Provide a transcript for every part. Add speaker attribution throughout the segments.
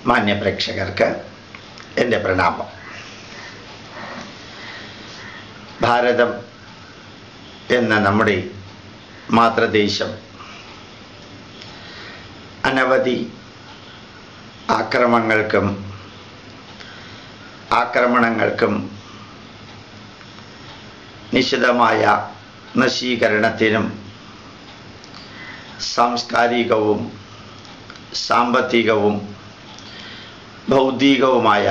Speaker 1: മാന്യ പ്രേക്ഷകർക്ക് എൻ്റെ പ്രണാമം. ഭാരതം എന്ന നമ്മുടെ മാതൃദേശം അനവധി ആക്രമണങ്ങൾക്കും നിശിതമായ നശീകരണത്തിനും സാംസ്കാരികവും സാമ്പത്തികവും ഭൗതികവുമായ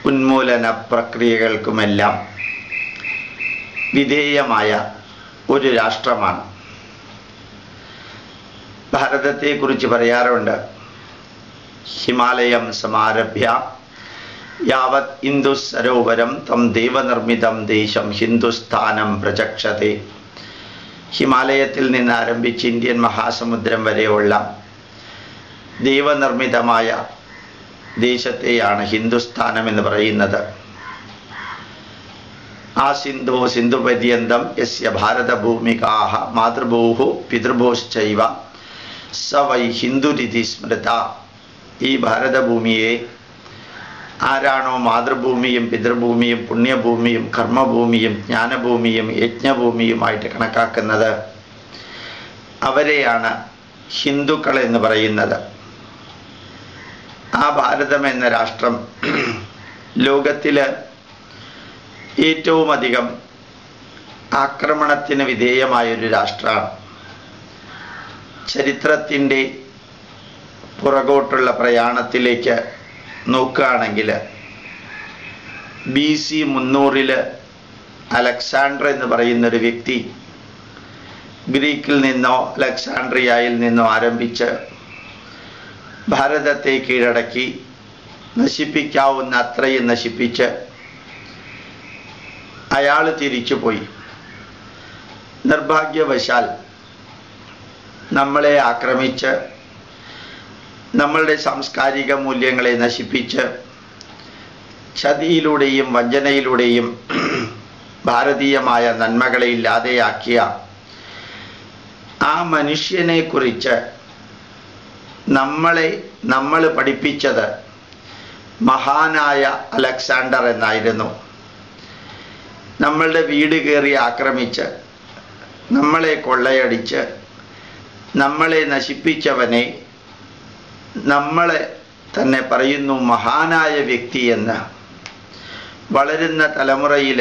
Speaker 1: ഉന്മൂലന പ്രക്രിയകൾക്കുമെല്ലാം വിധേയമായ ഒരു രാഷ്ട്രമാണ്. ഭാരതത്തെക്കുറിച്ച് പറയാറുണ്ട്, ഹിമാലയം സമാരഭ്യ യാവത് ഇന്ദുസരോവരം തം ദേവനിർമ്മിതം ദേശം ഹിന്ദുസ്ഥാനം പ്രചക്ഷത്തെ. ഹിമാലയത്തിൽ നിന്ന് ആരംഭിച്ച് ഇന്ത്യൻ മഹാസമുദ്രം വരെയുള്ള ദൈവനിർമ്മിതമായ ദേശത്തെയാണ് ഹിന്ദുസ്ഥാനം എന്ന് പറയുന്നത്. ആ സിന്ധുപര്യന്തം യസ്യ ഭാരതഭൂമികാഹ മാതൃഭൂഹു പിതൃഭൂശ്ചൈവ സ വൈ ഹിന്ദുരിതി സ്മൃത. ഈ ഭാരതഭൂമിയെ ആരാണോ മാതൃഭൂമിയും പിതൃഭൂമിയും പുണ്യഭൂമിയും കർമ്മഭൂമിയും ജ്ഞാനഭൂമിയും യജ്ഞഭൂമിയുമായിട്ട് കണക്കാക്കുന്നത്, അവരെയാണ് ഹിന്ദുക്കൾ എന്ന് പറയുന്നത്. ആ ഭാരതം എന്ന രാഷ്ട്രം ലോകത്തിൽ ഏറ്റവും അധികം ആക്രമണത്തിന് വിധേയമായൊരു രാഷ്ട്രമാണ്. ചരിത്രത്തിൻ്റെ പുറകോട്ടുള്ള പ്രയാണത്തിലേക്ക് നോക്കുകയാണെങ്കിൽ BC 300 അലക്സാണ്ടർ എന്ന് പറയുന്നൊരു വ്യക്തി ഗ്രീക്കിൽ നിന്നോ അലക്സാണ്ട്രിയയിൽ നിന്നോ ആരംഭിച്ച് ഭാരതത്തെ കീഴടക്കി നശിപ്പിക്കാവുന്ന അത്രയും നശിപ്പിച്ച് അയാൾ തിരിച്ചുപോയി. നിർഭാഗ്യവശാൽ നമ്മളെ ആക്രമിച്ച് നമ്മളുടെ സാംസ്കാരിക മൂല്യങ്ങളെ നശിപ്പിച്ച് ചതിയിലൂടെയും വഞ്ചനയിലൂടെയും ഭാരതീയമായ നന്മകളെ ഇല്ലാതെയാക്കിയ ആ മനുഷ്യനെ കുറിച്ച് നമ്മൾ പഠിപ്പിച്ചത് മഹാനായ അലക്സാണ്ടർ എന്നായിരുന്നു. നമ്മളുടെ വീട് കയറി ആക്രമിച്ച് നമ്മളെ കൊള്ളയടിച്ച് നമ്മളെ നശിപ്പിച്ചവനെ നമ്മളെ തന്നെ പറയുന്നു മഹാനായ വ്യക്തി എന്ന്. വളരുന്ന തലമുറയിൽ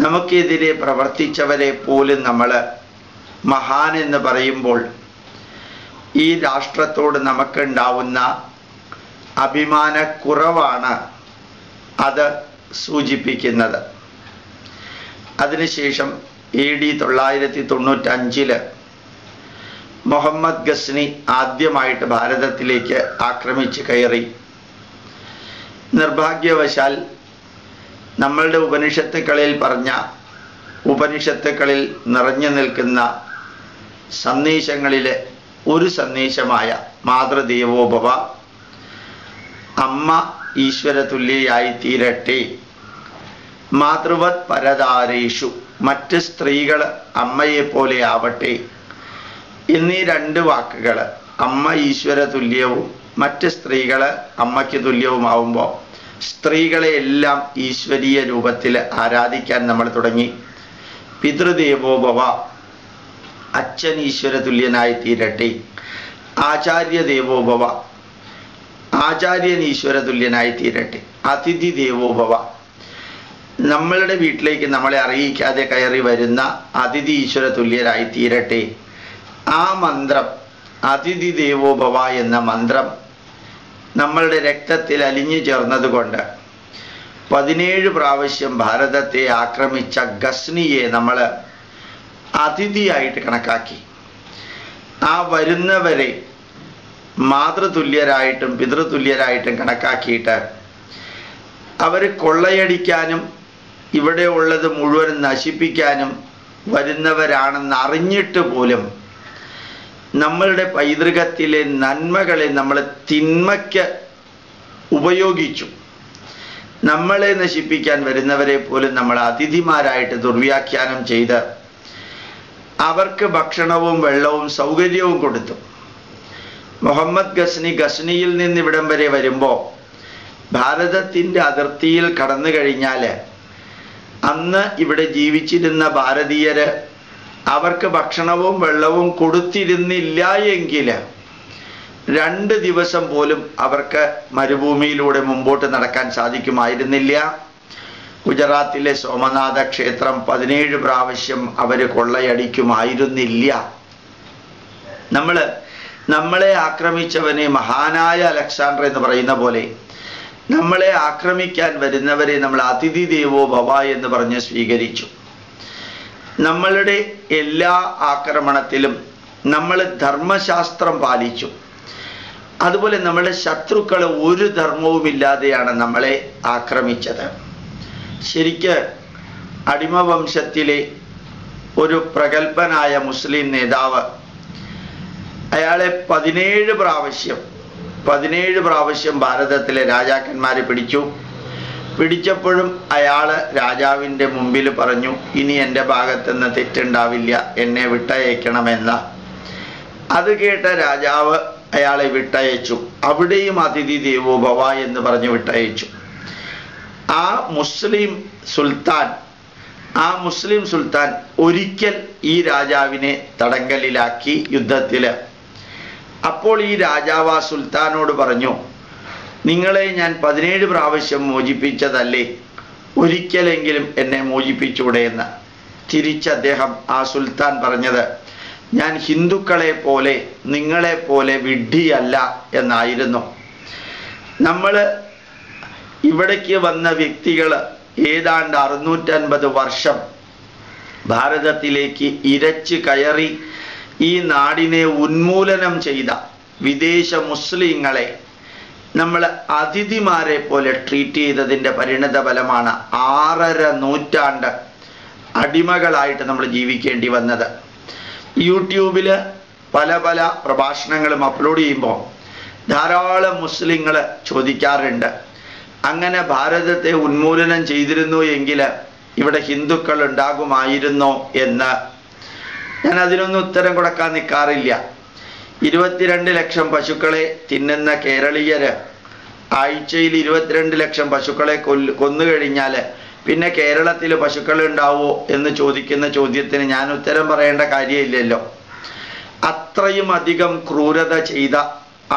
Speaker 1: നമുക്കെതിരെ പ്രവർത്തിച്ചവരെ പോലും നമ്മൾ മഹാൻ എന്ന് പറയുമ്പോൾ ഈ രാഷ്ട്രത്തോട് നമുക്കുണ്ടാവുന്ന അഭിമാനക്കുറവാണ് അത് സൂചിപ്പിക്കുന്നത്. അതിനുശേഷം AD 995 മുഹമ്മദ് ഗസ്നി ആദ്യമായിട്ട് ഭാരതത്തിലേക്ക് ആക്രമിച്ച് കയറി. നിർഭാഗ്യവശാൽ നമ്മളുടെ ഉപനിഷത്തുക്കളിൽ നിറഞ്ഞു നിൽക്കുന്ന സന്ദേശങ്ങളിലെ ഒരു സന്ദേശമായ മാതൃദേവോഭവ, അമ്മ ഈശ്വരതുല്യയായി തീരട്ടെ, മാതൃവത് പരതാരേഷു, മറ്റ് സ്ത്രീകൾ അമ്മയെപ്പോലെ ആവട്ടെ എന്നീ 2 വാക്കുകൾ, അമ്മ ഈശ്വര തുല്യവും മറ്റ് സ്ത്രീകൾ അമ്മയ്ക്ക് തുല്യവുമാവുമ്പോൾ സ്ത്രീകളെ എല്ലാം ഈശ്വരീയ രൂപത്തിൽ ആരാധിക്കാൻ നമ്മൾ തുടങ്ങി. പിതൃദേവോഭവ, അച്ഛൻ ഈശ്വര തുല്യനായി തീരട്ടെ. ആചാര്യ ദേവോഭവ, ആചാര്യൻ ഈശ്വര തുല്യനായി തീരട്ടെ. അതിഥി ദേവോഭവ, നമ്മളുടെ വീട്ടിലേക്ക് നമ്മളെ അറിയിക്കാതെ കയറി വരുന്ന അതിഥി ഈശ്വര തുല്യരായി തീരട്ടെ. ആ മന്ത്രം, അതിഥി ദേവോഭവ എന്ന മന്ത്രം നമ്മളുടെ രക്തത്തിൽ അലിഞ്ഞു ചേർന്നതുകൊണ്ട് 17 പ്രാവശ്യം ഭാരതത്തെ ആക്രമിച്ച ഗസ്നിയെ നമ്മൾ അതിഥിയായിട്ട് കണക്കാക്കി. ആ വരുന്നവരെ മാതൃതുല്യരായിട്ടും പിതൃതുല്യരായിട്ടും കണക്കാക്കിയിട്ട് അവർ കൊള്ളയടിക്കാനും ഇവിടെ ഉള്ളത് മുഴുവൻ നശിപ്പിക്കാനും വരുന്നവരാണെന്ന് അറിഞ്ഞിട്ട് പോലും നമ്മളുടെ പൈതൃകത്തിലെ നന്മകളെ നമ്മൾ തിന്മയ്ക്ക് ഉപയോഗിച്ചു. നമ്മളെ നശിപ്പിക്കാൻ വരുന്നവരെ പോലും നമ്മൾ അതിഥിമാരായിട്ട് ദുർവ്യാഖ്യാനം ചെയ്ത് അവർക്ക് ഭക്ഷണവും വെള്ളവും സൗകര്യവും കൊടുത്തു. മുഹമ്മദ് ഗസ്നിയിൽ നിന്ന് ഇവിടം വരെ വരുമ്പോൾ ഭാരതത്തിൻ്റെ അതിർത്തിയിൽ കടന്നു കഴിഞ്ഞാൽ അന്ന് ഇവിടെ ജീവിച്ചിരുന്ന ഭാരതീയര് അവർക്ക് ഭക്ഷണവും വെള്ളവും കൊടുത്തിരുന്നില്ല എങ്കിൽ 2 ദിവസം പോലും അവർക്ക് മരുഭൂമിയിലൂടെ മുമ്പോട്ട് നടക്കാൻ സാധിക്കുമായിരുന്നില്ല. ഗുജറാത്തിലെ സോമനാഥ ക്ഷേത്രം 17 പ്രാവശ്യം അവർ കൊള്ളയടിക്കുമായിരുന്നില്ല. നമ്മളെ ആക്രമിച്ചവനെ മഹാനായ അലക്സാണ്ടർ എന്ന് പറയുന്ന പോലെ നമ്മളെ ആക്രമിക്കാൻ വരുന്നവരെ നമ്മൾ അതിഥി ദേവോ ഭവ എന്ന് പറഞ്ഞ് സ്വീകരിച്ചു. നമ്മളുടെ എല്ലാ ആക്രമണത്തിലും നമ്മൾ ധർമ്മശാസ്ത്രം പാലിച്ചു. അതുപോലെ നമ്മുടെ ശത്രുക്കൾ ഒരു ധർമ്മവുമില്ലാതെയാണ് നമ്മളെ ആക്രമിച്ചത്. ശരിക്ക് അടിമവംശത്തിലെ ഒരു പ്രഗത്ഭനായ മുസ്ലിം നേതാവ് അയാളെ 17 പ്രാവശ്യം ഭാരതത്തിലെ രാജാക്കന്മാരെ പിടിച്ചപ്പോഴും അയാൾ രാജാവിൻ്റെ മുമ്പിൽ പറഞ്ഞു, ഇനി എൻ്റെ ഭാഗത്തുനിന്ന് തെറ്റുണ്ടാവില്ല, എന്നെ വിട്ടയക്കണമെന്ന. അത് കേട്ട രാജാവ് അയാളെ വിട്ടയച്ചു. അവിടെയും അതിഥി ദേവോ ഭവ എന്ന് പറഞ്ഞ് വിട്ടയച്ചു. ആ മുസ്ലിം സുൽത്താൻ ഒരിക്കൽ ഈ രാജാവിനെ തടങ്കലിലാക്കി യുദ്ധത്തിൽ. അപ്പോൾ ഈ രാജാവ് ആ സുൽത്താനോട് പറഞ്ഞു, നിങ്ങളെ ഞാൻ 17 പ്രാവശ്യം മോചിപ്പിച്ചതല്ലേ, ഒരിക്കലെങ്കിലും എന്നെ മോചിപ്പിച്ചൂടെ എന്ന്. തിരിച്ചദ്ദേഹം ആ സുൽത്താൻ പറഞ്ഞത്, ഞാൻ ഹിന്ദുക്കളെ പോലെ നിങ്ങളെ പോലെ വിഡ്ഢിയല്ല എന്നായിരുന്നു. നമ്മൾ ഇവിടേക്ക് വന്ന വ്യക്തികൾ ഏതാണ്ട് 650 വർഷം ഭാരതത്തിലേക്ക് ഇരച്ച് കയറി ഈ നാടിനെ ഉന്മൂലനം ചെയ്ത വിദേശ മുസ്ലിങ്ങളെ നമ്മൾ അതിഥിമാരെ പോലെ ട്രീറ്റ് ചെയ്തതിൻ്റെ പരിണത ഫലമാണ് 6.5 നൂറ്റാണ്ട് അടിമകളായിട്ട് നമ്മൾ ജീവിക്കേണ്ടി വന്നത്. യൂട്യൂബിൽ പല പ്രഭാഷണങ്ങളും അപ്ലോഡ് ചെയ്യുമ്പോൾ ധാരാളം മുസ്ലിങ്ങൾ ചോദിക്കാറുണ്ട്, അങ്ങനെ ഭാരതത്തെ ഉന്മൂലനം ചെയ്തിരുന്നു എങ്കിൽ ഇവിടെ ഹിന്ദുക്കൾ ഉണ്ടാകുമായിരുന്നോ എന്ന്. ഞാൻ അതിനൊന്നും ഉത്തരം കൊടുക്കാൻ നിൽക്കാറില്ല. 22 ലക്ഷം പശുക്കളെ തിന്നുന്ന കേരളീയര് ആഴ്ചയിൽ 22 ലക്ഷം പശുക്കളെ കൊന്നു കഴിഞ്ഞാൽ പിന്നെ കേരളത്തിൽ പശുക്കൾ ഉണ്ടാവോ എന്ന് ചോദിക്കുന്ന ചോദ്യത്തിന് ഞാൻ ഉത്തരം പറയേണ്ട കാര്യമില്ലല്ലോ. അത്രയും അധികം ക്രൂരത ചെയ്ത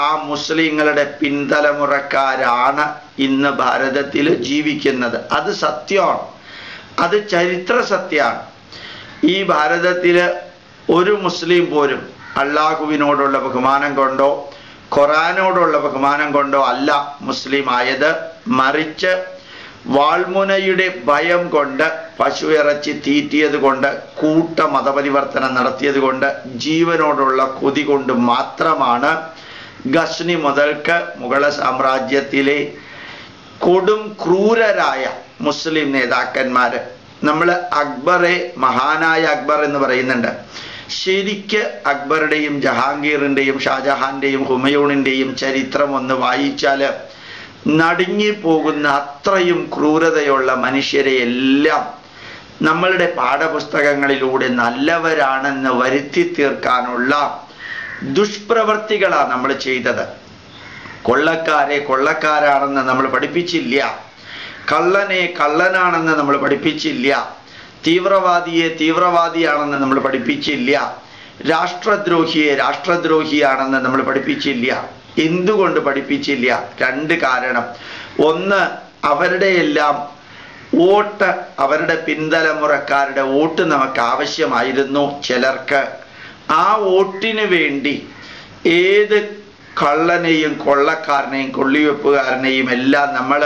Speaker 1: ആ മുസ്ലിങ്ങളുടെ പിൻതലമുറക്കാരാണ് ഇന്ന് ഭാരതത്തിൽ ജീവിക്കുന്നത്. അത് സത്യമാണ്, അത് ചരിത്ര സത്യമാണ്. ഈ ഭാരതത്തിൽ ഒരു മുസ്ലിം പോലും അള്ളാഹുവിനോടുള്ള ബഹുമാനം കൊണ്ടോ ഖുർആനോടുള്ള ബഹുമാനം കൊണ്ടോ അല്ല മുസ്ലിം ആയത്, മറിച്ച് വാൾമുനയുടെ ഭയം കൊണ്ട്, പശു ഇറച്ചി തീറ്റിയത് കൊണ്ട്, കൂട്ട മതപരിവർത്തനം നടത്തിയത് കൊണ്ട്, ജീവനോടുള്ള കൊതി കൊണ്ട് മാത്രമാണ് ഗസ്നി മുതൽക്ക് മുഗള സാമ്രാജ്യത്തിലെ കൊടും ക്രൂരരായ മുസ്ലിം നേതാക്കന്മാര്. നമ്മൾ അക്ബറെ, മഹാനായ അക്ബർ എന്ന് പറയുന്നുണ്ട്. ശരിക്ക് അക്ബറുടെയും ജഹാംഗീറിൻ്റെയും ഷാജഹാന്റെയും ഹുമയൂണിൻ്റെയും ചരിത്രം ഒന്ന് വായിച്ചാൽ നടുങ്ങിപ്പോകുന്ന അത്രയും ക്രൂരതയുള്ള മനുഷ്യരെ എല്ലാം നമ്മളുടെ പാഠപുസ്തകങ്ങളിലൂടെ നല്ലവരാണെന്ന് വരുത്തി തീർക്കാനുള്ള ദുഷ്പ്രവർത്തികളാണ് നമ്മൾ ചെയ്തത്. കൊള്ളക്കാരെ കൊള്ളക്കാരാണെന്ന് നമ്മൾ പഠിപ്പിച്ചില്ല, കള്ളനെ കള്ളനാണെന്ന് നമ്മൾ പഠിപ്പിച്ചില്ല, തീവ്രവാദിയെ തീവ്രവാദിയാണെന്ന് നമ്മൾ പഠിപ്പിച്ചില്ല, രാഷ്ട്രദ്രോഹിയെ രാഷ്ട്രദ്രോഹിയാണെന്ന് നമ്മൾ പഠിപ്പിച്ചില്ല. എന്തുകൊണ്ട് പഠിപ്പിച്ചില്ല? 2 കാരണം. ഒന്ന്, അവരുടെ എല്ലാം വോട്ട്, അവരുടെ പിൻതലമുറക്കാരുടെ വോട്ട് നമുക്ക് ആവശ്യമായിരുന്നു ചിലർക്ക്. ആ വോട്ടിന് വേണ്ടി ഏത് കള്ളനെയും കൊള്ളക്കാരനെയും കൊള്ളിവെപ്പുകാരനെയും എല്ലാം നമ്മൾ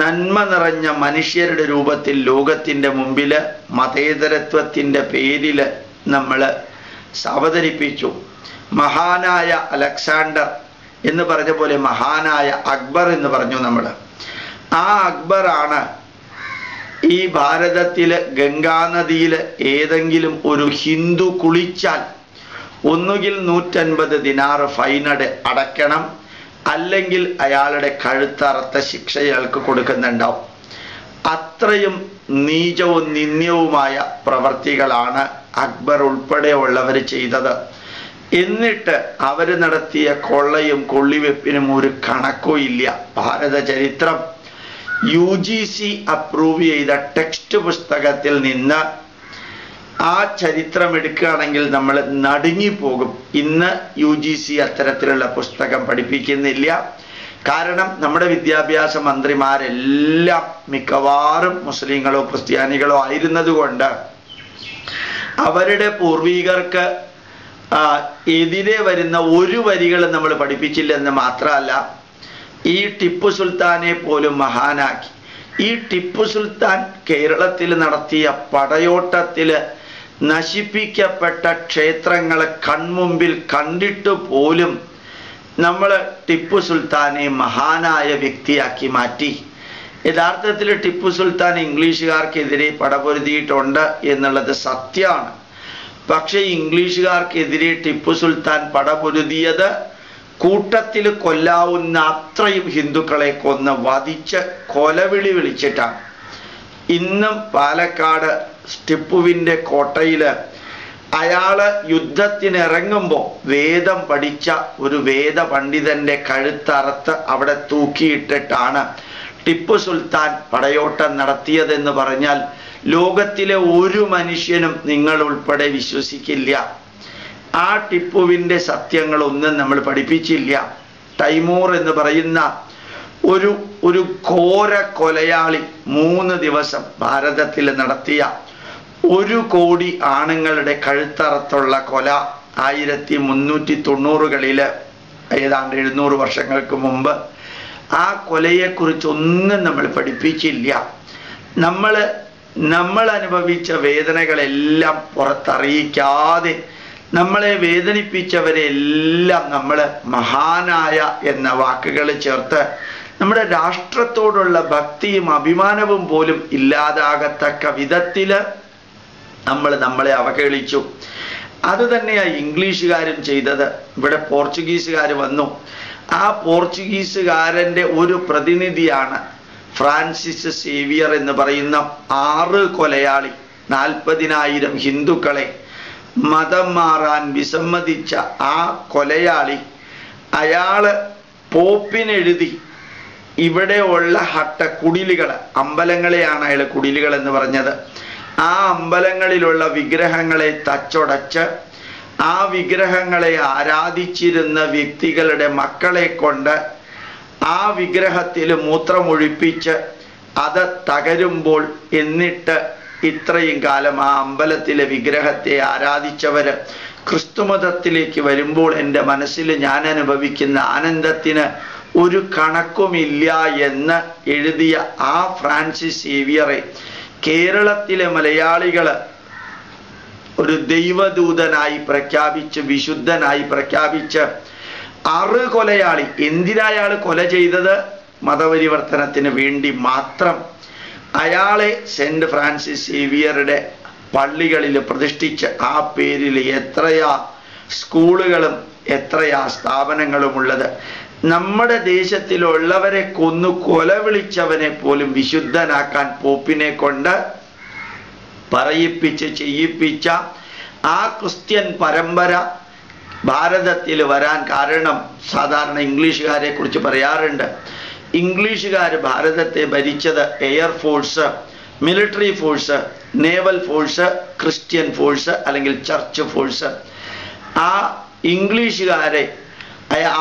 Speaker 1: നന്മ നിറഞ്ഞ മനുഷ്യരുടെ രൂപത്തിൽ ലോകത്തിൻ്റെ മുമ്പിൽ മതേതരത്വത്തിൻ്റെ പേരിൽ നമ്മൾ അവതരിപ്പിച്ചു. മഹാനായ അലക്സാണ്ടർ എന്ന് പറഞ്ഞ പോലെ മഹാനായ അക്ബർ എന്ന് പറഞ്ഞു നമ്മൾ. ആ അക്ബറാണ് ഈ ഭാരതത്തിൽ ഗംഗാനദിയിൽ ഏതെങ്കിലും ഒരു ഹിന്ദു കുളിച്ചാൽ ഒന്നുകിൽ 150 ദിനാർ ഫൈനഡ് അടയ്ക്കണം, അല്ലെങ്കിൽ അയാളുടെ കഴുത്തറുത്ത ശിക്ഷ അയാൾക്ക് കൊടുക്കുന്നുണ്ടാവും. അത്രയും നീചവും നിന്ദ്യവുമായ പ്രവർത്തികളാണ് അക്ബർ ഉൾപ്പെടെയുള്ളവർ ചെയ്തത്. എന്നിട്ട് അവർ നടത്തിയ കൊള്ളയും കൊള്ളിവെപ്പിനും ഒരു കണക്കും ഇല്ല. ഭാരത ചരിത്രം UGC അപ്രൂവ് ചെയ്ത ടെക്സ്റ്റ് പുസ്തകത്തിൽ നിന്ന് ആ ചരിത്രം എടുക്കുകയാണെങ്കിൽ നമ്മൾ നടുങ്ങിപ്പോകും. ഇന്ന് UGC അത്തരത്തിലുള്ള പുസ്തകം പഠിപ്പിക്കുന്നില്ല. കാരണം നമ്മുടെ വിദ്യാഭ്യാസ മന്ത്രിമാരെല്ലാം മിക്കവാറും മുസ്ലിങ്ങളോ ക്രിസ്ത്യാനികളോ ആയിരുന്നത് കൊണ്ട് അവരുടെ പൂർവികർക്ക് എതിരെ വരുന്ന ഒരു വരികളും നമ്മൾ പഠിപ്പിച്ചില്ലെന്ന് മാത്രമല്ല, ഈ ടിപ്പു സുൽത്താനെ പോലും മഹാനാക്കി. ഈ ടിപ്പു സുൽത്താൻ കേരളത്തിൽ നടത്തിയ പടയോട്ടത്തിൽ നശിപ്പിക്കപ്പെട്ട ക്ഷേത്രങ്ങൾ കൺമുമ്പിൽ കണ്ടിട്ട് പോലും നമ്മൾ ടിപ്പു സുൽത്താനെ മഹാനായ വ്യക്തിയാക്കി മാറ്റി. യഥാർത്ഥത്തിൽ ടിപ്പു സുൽത്താൻ ഇംഗ്ലീഷുകാർക്കെതിരെ പടപൊരുതിയിട്ടുണ്ട് എന്നുള്ളത് സത്യമാണ്. പക്ഷേ ഇംഗ്ലീഷുകാർക്കെതിരെ ടിപ്പു സുൽത്താൻ പടപൊരുതിയത് കൂട്ടത്തിൽ കൊല്ലാവുന്ന അത്രയും ഹിന്ദുക്കളെ കൊന്ന് വധിച്ച് കൊലവിളി വിളിച്ചിട്ടാണ്. ഇന്നും പാലക്കാട് ടിപ്പുവിൻ്റെ കോട്ടയിൽ അയാള് യുദ്ധത്തിനിറങ്ങുമ്പോൾ വേദം പഠിച്ച ഒരു വേദ പണ്ഡിതന്റെ കഴുത്തറുത്ത് അവിടെ തൂക്കിയിട്ടിട്ടാണ് ടിപ്പു സുൽത്താൻ പടയോട്ടം നടത്തിയതെന്ന് പറഞ്ഞാൽ ലോകത്തിലെ ഒരു മനുഷ്യനും നിങ്ങൾ ഉൾപ്പെടെ വിശ്വസിക്കില്ല. ആ ടിപ്പുവിൻ്റെ സത്യങ്ങളൊന്നും നമ്മൾ പഠിപ്പിച്ചില്ല. തൈമൂർ എന്ന് പറയുന്ന ഒരു ഘോര കൊലയാളി 3 ദിവസം ഭാരതത്തിൽ നടത്തിയ 1 കോടി ആണുങ്ങളുടെ കഴുത്തറത്തുള്ള കൊല 1390കളിൽ ഏതാണ്ട് 700 വർഷങ്ങൾക്ക് മുമ്പ്. ആ കൊലയെക്കുറിച്ചൊന്നും നമ്മൾ പഠിപ്പിച്ചില്ല. നമ്മൾ അനുഭവിച്ച വേദനകളെല്ലാം പുറത്തറിയിക്കാതെ നമ്മളെ വേദനിപ്പിച്ചവരെല്ലാം നമ്മൾ മഹാനായ എന്ന വാക്കുകൾ ചേർത്ത് നമ്മുടെ രാഷ്ട്രത്തോടുള്ള ഭക്തിയും അഭിമാനവും പോലും ഇല്ലാതാകത്തക്ക വിധത്തിൽ നമ്മളെ അവഹേളിച്ചു. അത് തന്നെയാണ് ഇംഗ്ലീഷുകാരും ചെയ്തത്. ഇവിടെ പോർച്ചുഗീസുകാർ വന്നു. ആ പോർച്ചുഗീസുകാരൻ്റെ ഒരു പ്രതിനിധിയാണ് ഫ്രാൻസിസ് സേവിയർ എന്ന് പറയുന്ന 6 കൊലയാളി. 40,000 ഹിന്ദുക്കളെ മതം മാറാൻ വിസമ്മതിച്ച ആ കൊലയാളി അയാള് പോപ്പിനെഴുതി ഇവിടെയുള്ള കുടിലുകൾ, അമ്പലങ്ങളെയാണ് അയാൾ കുടിലുകൾ എന്ന് പറഞ്ഞത്. ആ അമ്പലങ്ങളിലുള്ള വിഗ്രഹങ്ങളെ തച്ചുടച്ച് ആ വിഗ്രഹങ്ങളെ ആരാധിച്ചിരുന്ന വ്യക്തികളുടെ മക്കളെ കൊണ്ട് ആ വിഗ്രഹത്തിൽ മൂത്രമൊഴിപ്പിച്ച് അത് തകരുമ്പോൾ, എന്നിട്ട് ഇത്രയും കാലം ആ അമ്പലത്തിലെ വിഗ്രഹത്തെ ആരാധിച്ചവര് ക്രിസ്തുമതത്തിലേക്ക് വരുമ്പോൾ എൻ്റെ മനസ്സിൽ ഞാൻ അനുഭവിക്കുന്ന ആനന്ദത്തിന് ഒരു കണക്കുമില്ല എന്ന് എഴുതിയ ആ ഫ്രാൻസിസ് സേവിയറെ കേരളത്തിലെ മലയാളികൾ ഒരു ദൈവദൂതനായി പ്രഖ്യാപിച്ച്, വിശുദ്ധനായി പ്രഖ്യാപിച്ച് 6 കൊലയാളി. എന്തിനയാൾ കൊല ചെയ്തത്? മതപരിവർത്തനത്തിന് വേണ്ടി മാത്രം. അയാളെ സെന്റ് ഫ്രാൻസിസ് സേവിയറുടെ പള്ളികളിൽ പ്രതിഷ്ഠിച്ച് ആ പേരിൽ എത്രയാ സ്കൂളുകളും എത്രയാ സ്ഥാപനങ്ങളും ഉള്ളത്. നമ്മുടെ ദേശത്തിലുള്ളവരെ കൊന്നു കൊല വിളിച്ചവനെ പോലും വിശുദ്ധനാക്കാൻ പോപ്പിനെ കൊണ്ട് പറയിപ്പിച്ച് ചെയ്യിപ്പിച്ച ആ ക്രിസ്ത്യൻ പരമ്പര ഭാരതത്തിൽ വരാൻ കാരണം, സാധാരണ ഇംഗ്ലീഷുകാരെ കുറിച്ച് പറയാറുണ്ട്, ഇംഗ്ലീഷുകാർ ഭാരതത്തെ ഭരിച്ചത് air force, military force, naval force, Christian force അല്ലെങ്കിൽ ചർച്ച് ഫോഴ്സ്. ആ ഇംഗ്ലീഷുകാരെ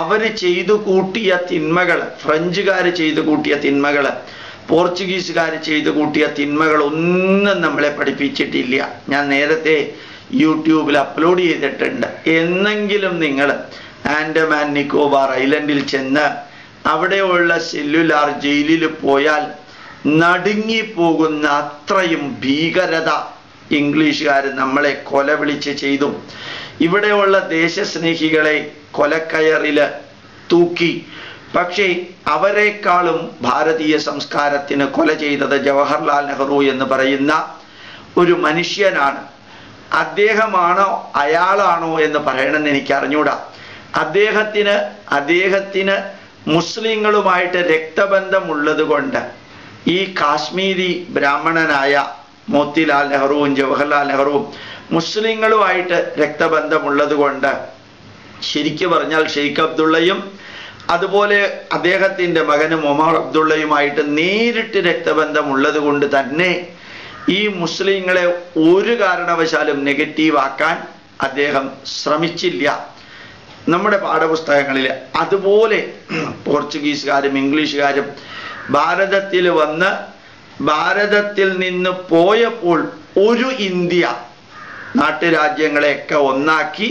Speaker 1: അവർ ചെയ്തു കൂട്ടിയ തിന്മകൾ, ഫ്രഞ്ചുകാർ ചെയ്തു കൂട്ടിയ തിന്മകൾ, പോർച്ചുഗീസുകാർ ചെയ്തു കൂട്ടിയ തിന്മകൾ ഒന്നും നമ്മളെ പഠിപ്പിച്ചിട്ടില്ല. ഞാൻ നേരത്തെ യൂട്യൂബിൽ അപ്ലോഡ് ചെയ്തിട്ടുണ്ട്. എന്നെങ്കിലും നിങ്ങൾ ആൻഡമാൻ നിക്കോബാർ ഐലൻഡിൽ ചെന്ന് അവിടെയുള്ള സെല്ലുലാർ ജയിലിൽ പോയാൽ നടുങ്ങിപ്പോകുന്ന അത്രയും ഭീകരത ഇംഗ്ലീഷുകാർ നമ്മളെ കൊല വിളിച്ച് ചെയ്തു. ഇവിടെയുള്ള ദേശസ്നേഹികളെ കൊലക്കയറിൽ തൂക്കി. പക്ഷേ അവരെക്കാളും ഭാരതീയ സംസ്കാരത്തിന് കൊല ചെയ്തത് ജവഹർലാൽ നെഹ്റു എന്ന് പറയുന്ന ഒരു മനുഷ്യനാണ്. അദ്ദേഹമാണോ അയാളാണോ എന്ന് പറയണമെന്ന് എനിക്ക് അറിഞ്ഞൂടാ. അദ്ദേഹത്തിന് മുസ്ലിങ്ങളുമായിട്ട് രക്തബന്ധമുള്ളത് കൊണ്ട് ഈ കാശ്മീരി ബ്രാഹ്മണനായ മോത്തിലാൽ നെഹ്റുവും ജവഹർലാൽ നെഹ്റുവും മുസ്ലിങ്ങളുമായിട്ട് രക്തബന്ധമുള്ളത് കൊണ്ട് ശരിക്കു പറഞ്ഞാൽ ഷെയ്ഖ് അബ്ദുള്ളയും അതുപോലെ അദ്ദേഹത്തിൻ്റെ മകനും ഒമർ അബ്ദുള്ളയുമായിട്ട് നേരിട്ട് രക്തബന്ധമുള്ളത് കൊണ്ട് തന്നെ ഈ മുസ്ലിങ്ങളെ ഒരു കാരണവശാലും നെഗറ്റീവ് ആക്കാൻ അദ്ദേഹം ശ്രമിച്ചില്ല. നമ്മുടെ പാഠപുസ്തകങ്ങളിൽ അതുപോലെ പോർച്ചുഗീസുകാരും ഇംഗ്ലീഷുകാരും ഭാരതത്തിൽ വന്ന് ഭാരതത്തിൽ നിന്ന് പോയപ്പോൾ ഒരു ഇന്ത്യ നാട്ടുരാജ്യങ്ങളെയൊക്കെ ഒന്നാക്കി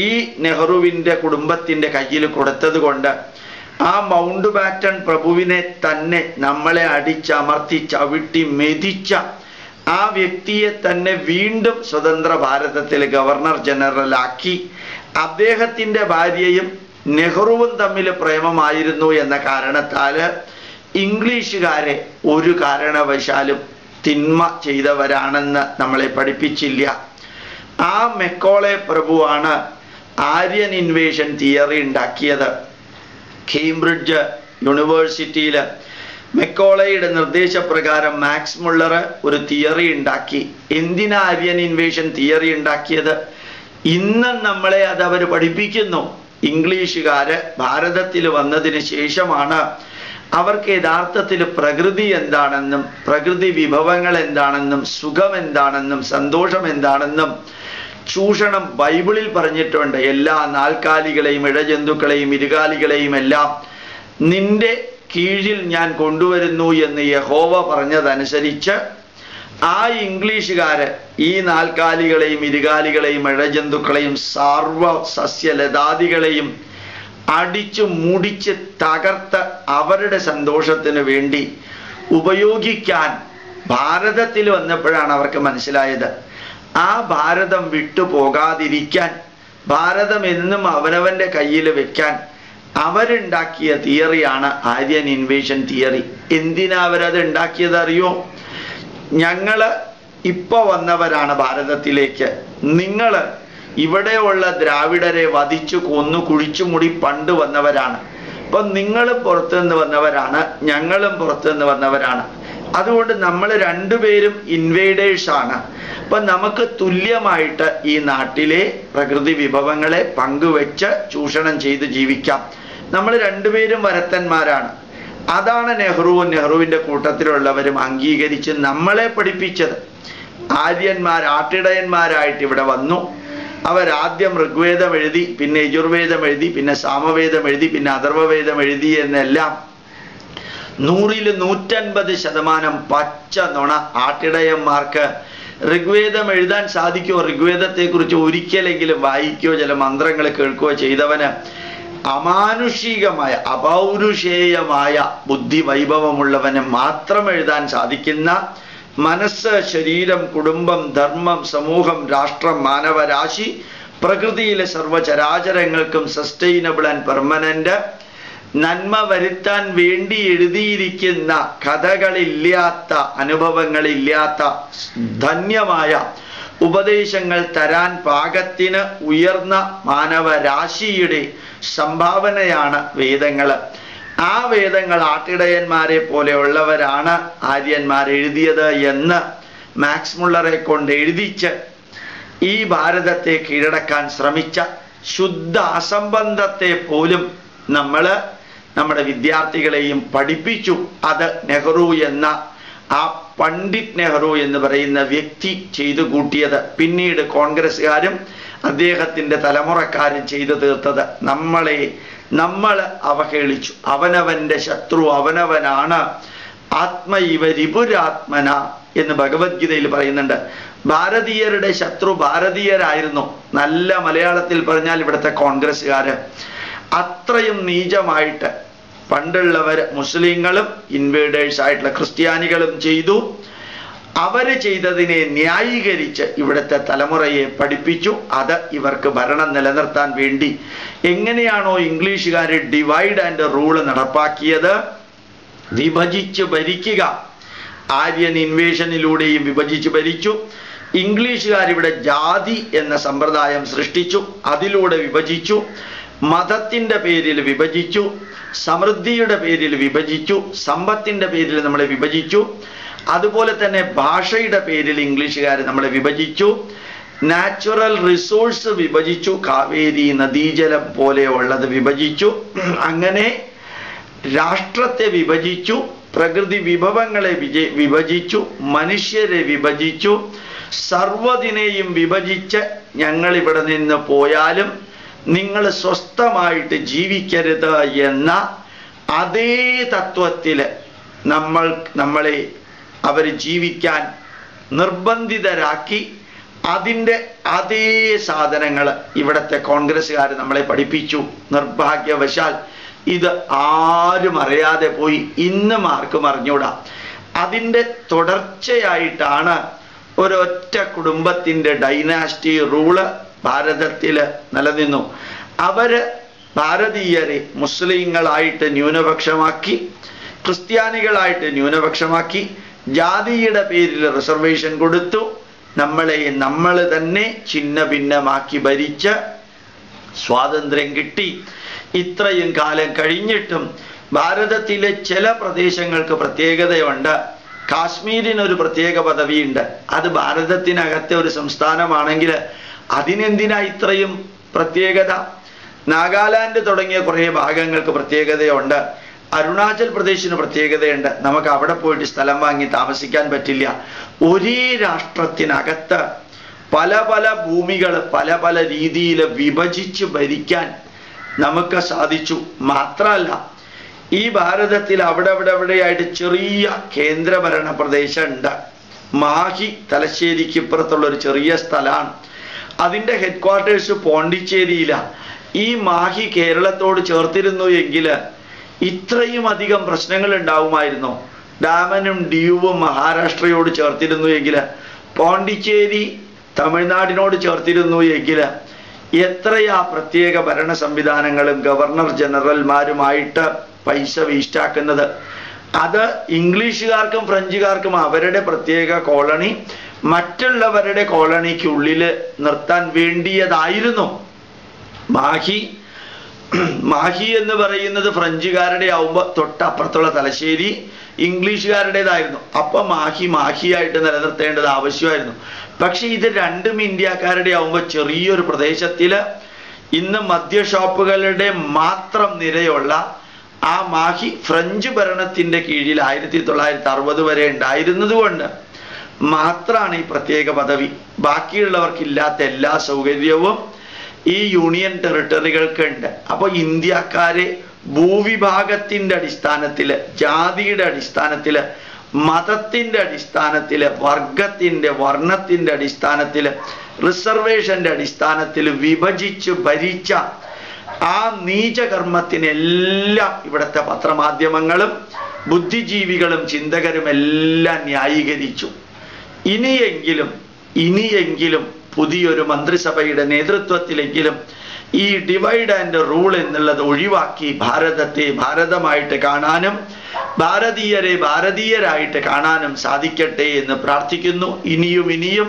Speaker 1: ഈ നെഹ്റുവിൻ്റെ കുടുംബത്തിൻ്റെ കയ്യിൽ കൊടുത്തത് കൊണ്ട് ആ മൗണ്ട് ബാറ്റൺ പ്രഭുവിനെ തന്നെ നമ്മളെ അടിച്ചമർത്തി ചവിട്ടി മെതിച്ച ആ വ്യക്തിയെ തന്നെ വീണ്ടും സ്വതന്ത്ര ഭാരതത്തിൽ ഗവർണർ ജനറൽ ആക്കി. അദ്ദേഹത്തിൻ്റെ ഭാര്യയും നെഹ്റുവും തമ്മിൽ പ്രേമമായിരുന്നു എന്ന കാരണത്താൽ ഇംഗ്ലീഷുകാരെ ഒരു കാരണവശാലും തിന്മ ചെയ്തവരാണെന്ന് നമ്മളെ പഠിപ്പിച്ചില്ല. ആ മെക്കോളെ പ്രഭുവാണ് ആര്യൻ ഇൻവേഷൻ തിയറി ഉണ്ടാക്കിയത്. കേംബ്രിഡ്ജ് യൂണിവേഴ്സിറ്റിയിൽ മെക്കോളയുടെ നിർദ്ദേശപ്രകാരം മാക്സ് മുള്ളർ ഒരു തിയറി ഉണ്ടാക്കി. എന്തിനാ ആര്യൻ ഇൻവേഷൻ തിയറി ഉണ്ടാക്കിയത്? ഇന്നും നമ്മളെ അത് അവർ പഠിപ്പിക്കുന്നു. ഇംഗ്ലീഷുകാര് ഭാരതത്തിൽ വന്നതിന് ശേഷമാണ് അവർക്ക് യഥാർത്ഥത്തിൽ പ്രകൃതി എന്താണെന്നും പ്രകൃതി വിഭവങ്ങൾ എന്താണെന്നും സുഖം എന്താണെന്നും സന്തോഷം എന്താണെന്നും ചൂഷണം ബൈബിളിൽ പറഞ്ഞിട്ടുണ്ട്. എല്ലാ നാൽക്കാലികളെയും ഇഴജന്തുക്കളെയും ഇരുകാലികളെയും എല്ലാം നിന്റെ കീഴിൽ ഞാൻ കൊണ്ടുവരുന്നു എന്ന് യഹോവ പറഞ്ഞതനുസരിച്ച് ആ ഇംഗ്ലീഷുകാര് ഈ നാൽക്കാലികളെയും ഇരുകാലികളെയും ഇഴജന്തുക്കളെയും സർവ സസ്യലതാദികളെയും അടിച്ചു മുടിച്ച് തകർത്ത് അവരുടെ സന്തോഷത്തിന് വേണ്ടി ഉപയോഗിക്കാൻ ഭാരതത്തിൽ വന്നപ്പോഴാണ് അവർക്ക് മനസ്സിലായത്. ആ ഭാരതം വിട്ടുപോകാതിരിക്കാൻ, ഭാരതം എന്നും അവനവൻ്റെ കയ്യിൽ വെക്കാൻ അവരുണ്ടാക്കിയ തിയറിയാണ് ആര്യൻ ഇൻവേഷൻ തിയറി. എന്തിനാ അവരത് ഉണ്ടാക്കിയത് അറിയോ? ഞങ്ങള് ഇപ്പൊ വന്നവരാണ് ഭാരതത്തിലേക്ക്, നിങ്ങൾ ഇവിടെയുള്ള ദ്രാവിഡരെ വധിച്ചു കൊന്നു കുഴിച്ചു മുടി പണ്ട് വന്നവരാണ്. അപ്പം നിങ്ങളും പുറത്തുനിന്ന് വന്നവരാണ്, ഞങ്ങളും പുറത്തുനിന്ന് വന്നവരാണ്. അതുകൊണ്ട് നമ്മൾ രണ്ടുപേരും ഇൻവേഡേഴ്സാണ്. അപ്പം നമുക്ക് തുല്യമായിട്ട് ഈ നാട്ടിലെ പ്രകൃതി വിഭവങ്ങളെ പങ്കുവെച്ച് ചൂഷണം ചെയ്ത് ജീവിക്കാം. നമ്മൾ രണ്ടുപേരും വരത്തന്മാരാണ്. അതാണ് നെഹ്റുവും നെഹ്റുവിൻ്റെ കൂട്ടത്തിലുള്ളവരും അംഗീകരിച്ച് നമ്മളെ പഠിപ്പിച്ചത്. ആര്യന്മാർ ആട്ടിടയന്മാരായിട്ട് ഇവിടെ വന്നു. അവരാദ്യം ഋഗ്വേദം എഴുതി, പിന്നെ യജുർവേദം എഴുതി, പിന്നെ സാമവേദം എഴുതി, പിന്നെ അഥർവവേദം എഴുതി എന്നെല്ലാം 100-ൽ 150% പച്ച നുണ. ആട്ടിടയന്മാർക്ക് ഋഗ്വേദം എഴുതാൻ സാധിക്കുമോ? ഋഗ്വേദത്തെക്കുറിച്ച് ഒരിക്കലെങ്കിലും വായിക്കുകയോ ചില മന്ത്രങ്ങൾ കേൾക്കുകയോ ചെയ്തവന് അമാനുഷികമായ അപൗരുഷേയമായ ബുദ്ധി വൈഭവമുള്ളവന് മാത്രം എഴുതാൻ സാധിക്കുന്ന മനസ്സ്, ശരീരം, കുടുംബം, ധർമ്മം, സമൂഹം, രാഷ്ട്രം, മാനവരാശി, പ്രകൃതിയിലെ സർവചരാചരങ്ങൾക്കും സസ്റ്റൈനബിൾ ആൻഡ് പെർമനന്റ് നന്മ വരുത്താൻ വേണ്ടി എഴുതിയിരിക്കുന്ന കഥകളില്ലാത്ത, അനുഭവങ്ങളില്ലാത്ത ധന്യമായ ഉപദേശങ്ങൾ തരാൻ പാകത്തിന് ഉയർന്ന മാനവരാശിയുടെ സംഭാവനയാണ് വേദങ്ങൾ. ആ വേദങ്ങൾ ആട്ടിടയന്മാരെ പോലെയുള്ളവരാണ് ആര്യന്മാർ എഴുതിയത് എന്ന് മാക്സ് മുള്ളറെ കൊണ്ട് എഴുതിച്ച് ഈ ഭാരതത്തെ കീഴടക്കാൻ ശ്രമിച്ച ശുദ്ധ അസംബന്ധത്തെ പോലും നമ്മൾ നമ്മുടെ വിദ്യാർത്ഥികളെയും പഠിപ്പിച്ചു. അത് നെഹ്റു എന്ന ആ പണ്ഡിറ്റ് നെഹ്റു എന്ന് പറയുന്ന വ്യക്തി ചെയ്തു കൂട്ടിയത്. പിന്നീട് കോൺഗ്രസ്സുകാരും അദ്ദേഹത്തിൻ്റെ തലമുറക്കാരും ചെയ്തു തീർത്തത്. നമ്മൾ അവഹേളിച്ചു. അവനവൻ്റെ ശത്രു അവനവനാണ്, ആത്മൈവ രിപുരാത്മന എന്ന് ഭഗവത്ഗീതയിൽ പറയുന്നുണ്ട്. ഭാരതീയരുടെ ശത്രു ഭാരതീയരായിരുന്നു. നല്ല മലയാളത്തിൽ പറഞ്ഞാൽ ഇവിടുത്തെ കോൺഗ്രസ്സുകാര് അത്രയും നീചമായിട്ട് പണ്ടുള്ളവർ മുസ്ലിങ്ങളും ഇൻവേഡേഴ്സ് ആയിട്ടുള്ള ക്രിസ്ത്യാനികളും ചെയ്തു. അവര് ചെയ്തതിനെ ന്യായീകരിച്ച് ഇവിടുത്തെ തലമുറയെ പഠിപ്പിച്ചു. അത് ഇവർക്ക് ഭരണം നിലനിർത്താൻ വേണ്ടി എങ്ങനെയാണോ ഇംഗ്ലീഷുകാർ ഡിവൈഡ് ആൻഡ് റൂൾ നടപ്പാക്കിയത്, വിഭജിച്ച് ഭരിക്കുക, ആര്യൻ ഇൻവേഷനിലൂടെയും വിഭജിച്ച് ഭരിച്ചു. ഇംഗ്ലീഷുകാർ ഇവിടെ ജാതി എന്ന സമ്പ്രദായം സൃഷ്ടിച്ചു, അതിലൂടെ വിഭജിച്ചു. മതത്തിൻ്റെ പേരിൽ വിഭജിച്ചു, സമൃദ്ധിയുടെ പേരിൽ വിഭജിച്ചു, സമ്പത്തിൻ്റെ പേരിൽ നമ്മളെ വിഭജിച്ചു. അതുപോലെ തന്നെ ഭാഷയുടെ പേരിൽ ഇംഗ്ലീഷുകാർ നമ്മളെ വിഭജിച്ചു. നാച്ചുറൽ റിസോഴ്സ് വിഭജിച്ചു, കാവേരി നദീജലം പോലെയുള്ളത് വിഭജിച്ചു, അങ്ങനെ രാഷ്ട്രത്തെ വിഭജിച്ചു, പ്രകൃതി വിഭവങ്ങളെ വിഭജിച്ചു, മനുഷ്യരെ വിഭജിച്ചു, സർവ്വതിനെയും വിഭജിച്ച് ഞങ്ങൾ ഇവിടെ നിന്ന് പോയാലും നിങ്ങൾ സ്വസ്ഥമായിട്ട് ജീവിക്കരുത് എന്ന അതേ തത്വത്തിൽ നമ്മളെ അവർ ജീവിക്കാൻ നിർബന്ധിതരാക്കി. അതിൻ്റെ അതേ സാധനങ്ങൾ ഇവിടുത്തെ കോൺഗ്രസ്സുകാർ നമ്മളെ പഠിപ്പിച്ചു. നിർഭാഗ്യവശാൽ ഇത് ആരും അറിയാതെ പോയി, ഇന്നും ആർക്കും അറിഞ്ഞൂടാ. അതിൻ്റെ തുടർച്ചയായിട്ടാണ് ഒരൊറ്റ കുടുംബത്തിൻ്റെ ഡൈനാസ്റ്റി റൂള് ഭാരതത്തിൽ നിലനിന്നു. അവര് ഭാരതീയരെ മുസ്ലിങ്ങളായിട്ട് ന്യൂനപക്ഷമാക്കി, ക്രിസ്ത്യാനികളായിട്ട് ന്യൂനപക്ഷമാക്കി, ജാതിയുടെ പേരിൽ റിസർവേഷൻ കൊടുത്തു, നമ്മൾ തന്നെ ഛിന്ന ഭിന്നമാക്കി ഭരിച്ച് സ്വാതന്ത്ര്യം കിട്ടി. ഇത്രയും കാലം കഴിഞ്ഞിട്ടും ഭാരതത്തിലെ ചില പ്രദേശങ്ങൾക്ക് പ്രത്യേകതയുണ്ട്. കാശ്മീരിനൊരു പ്രത്യേക പദവിയുണ്ട്. അത് ഭാരതത്തിനകത്തെ ഒരു സംസ്ഥാനമാണെങ്കിൽ അതിനെന്തിനാ ഇത്രയും പ്രത്യേകത? നാഗാലാൻഡ് തുടങ്ങിയ കുറേ ഭാഗങ്ങൾക്ക് പ്രത്യേകതയുണ്ട്. അരുണാചൽ പ്രദേശിന് പ്രത്യേകതയുണ്ട്. നമുക്ക് അവിടെ പോയിട്ട് സ്ഥലം വാങ്ങി താമസിക്കാൻ പറ്റില്ല. ഒരേ രാഷ്ട്രത്തിനകത്ത് പല പല ഭൂമികൾ പല പല രീതിയിൽ വിഭജിച്ച് ഭരിക്കാൻ നമുക്ക് സാധിച്ചു. മാത്രമല്ല, ഈ ഭാരതത്തിൽ അവിടെയായിട്ട് ചെറിയ കേന്ദ്രഭരണ പ്രദേശമുണ്ട്. മാഹി തലശ്ശേരിക്ക് ഇപ്പുറത്തുള്ളൊരു ചെറിയ സ്ഥലമാണ്. അതിൻ്റെ ഹെഡ് ക്വാർട്ടേഴ്സ് പോണ്ടിച്ചേരിയിലാണ്. ഈ മാഹി കേരളത്തോട് ചേർത്തിരുന്നു എങ്കിൽ ഇത്രയും അധികം പ്രശ്നങ്ങൾ ഉണ്ടാവുമായിരുന്നു. ഡാമനും ഡിയുവും മഹാരാഷ്ട്രയോട് ചേർത്തിരുന്നു എങ്കിൽ, പോണ്ടിച്ചേരി തമിഴ്നാടിനോട് ചേർത്തിരുന്നു എങ്കിൽ എത്രയാ പ്രത്യേക ഭരണ സംവിധാനങ്ങളും ഗവർണർ ജനറൽമാരുമായിട്ട് പൈസ വേസ്റ്റാക്കുന്നത്. അത് ഇംഗ്ലീഷുകാർക്കും ഫ്രഞ്ചുകാർക്കും അവരുടെ പ്രത്യേക കോളനി മറ്റുള്ളവരുടെ കോളനിക്കുള്ളിൽ നിർത്താൻ വേണ്ടിയതായിരുന്നു. മാഹി എന്ന് പറയുന്നത് ഫ്രഞ്ചുകാരുടെ ആവുമ്പോൾ തൊട്ടപ്പുറത്തുള്ള തലശ്ശേരി ഇംഗ്ലീഷുകാരുടേതായിരുന്നു. അപ്പൊ മാഹിയായിട്ട് നിലനിർത്തേണ്ടത് ആവശ്യമായിരുന്നു. പക്ഷെ ഇത് രണ്ടും ഇന്ത്യക്കാരുടെ ആവുമ്പോൾ ചെറിയൊരു പ്രദേശത്തിൽ ഇന്ന് മദ്യ ഷോപ്പുകളുടെ മാത്രം നിരയുള്ള ആ മാഹി ഫ്രഞ്ച് ഭരണത്തിന്റെ കീഴിൽ 1960 വരെ ഉണ്ടായിരുന്നത് കൊണ്ട് മാത്രമാണ് ഈ പ്രത്യേക പദവി. ബാക്കിയുള്ളവർക്കില്ലാത്ത എല്ലാ സൗകര്യവും ഈ യൂണിയൻ ടെറിട്ടറികൾക്ക് ഉണ്ട്. അപ്പോൾ ഇന്ത്യക്കാരെ ഭൂവിഭാഗത്തിന്റെ അടിസ്ഥാനത്തില്, ജാതിയുടെ അടിസ്ഥാനത്തില്, മതത്തിന്റെ അടിസ്ഥാനത്തില്, വർണ്ണത്തിന്റെ അടിസ്ഥാനത്തില്, റിസർവേഷന്റെ അടിസ്ഥാനത്തിൽ വിഭജിച്ച് ഭരിച്ച ആ നീചകർമ്മത്തിനെല്ലാം ഇവിടുത്തെ പത്രമാധ്യമങ്ങളും ബുദ്ധിജീവികളും ചിന്തകരും എല്ലാം ന്യായീകരിച്ചു. ഇനിയെങ്കിലും പുതിയൊരു മന്ത്രിസഭയുടെ നേതൃത്വത്തിലെങ്കിലും ഈ ഡിവൈഡ് ആൻഡ് റൂൾ എന്നുള്ളത് ഒഴിവാക്കി ഭാരതത്തെ ഭാരതമായിട്ട് കാണാനും ഭാരതീയരെ ഭാരതീയരായിട്ട് കാണാനും സാധിക്കട്ടെ എന്ന് പ്രാർത്ഥിക്കുന്നു. ഇനിയും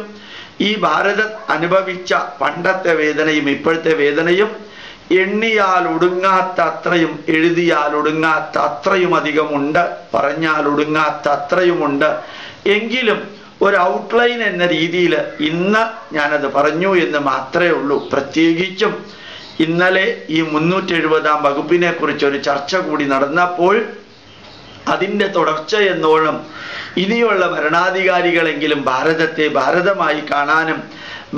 Speaker 1: ഈ ഭാരതം അനുഭവിച്ച പണ്ടത്തെ വേദനയും ഇപ്പോഴത്തെ വേദനയും എണ്ണിയാൽ ഒടുങ്ങാത്ത അത്രയും, എഴുതിയാൽ ഒടുങ്ങാത്ത അത്രയും അധികമുണ്ട്, പറഞ്ഞാൽ ഒടുങ്ങാത്ത അത്രയുമുണ്ട്. എങ്കിലും ഒരു ഔട്ട്ലൈൻ എന്ന രീതിയിൽ ഇന്ന് ഞാനത് പറഞ്ഞു എന്ന് മാത്രമേ ഉള്ളൂ. പ്രത്യേകിച്ചും ഇന്നലെ ഈ 370-ാം വകുപ്പിനെ കുറിച്ചൊരു ചർച്ച കൂടി നടന്നപ്പോൾ അതിൻ്റെ തുടർച്ച എന്നോണം ഇനിയുള്ള ഭരണാധികാരികളെങ്കിലും ഭാരതത്തെ ഭാരതമായി കാണാനും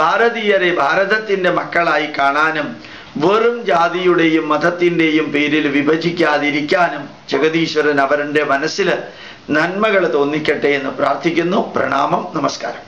Speaker 1: ഭാരതീയരെ ഭാരതത്തിൻ്റെ മക്കളായി കാണാനും വെറും ജാതിയുടെയും മതത്തിൻ്റെയും പേരിൽ വിഭജിക്കാതിരിക്കാനും ജഗദീശ്വരൻ അവരുടെ മനസ്സിൽ നന്മകൾ തോന്നിക്കട്ടെ എന്ന് പ്രാർത്ഥിക്കുന്നു. പ്രണാമം, നമസ്കാരം.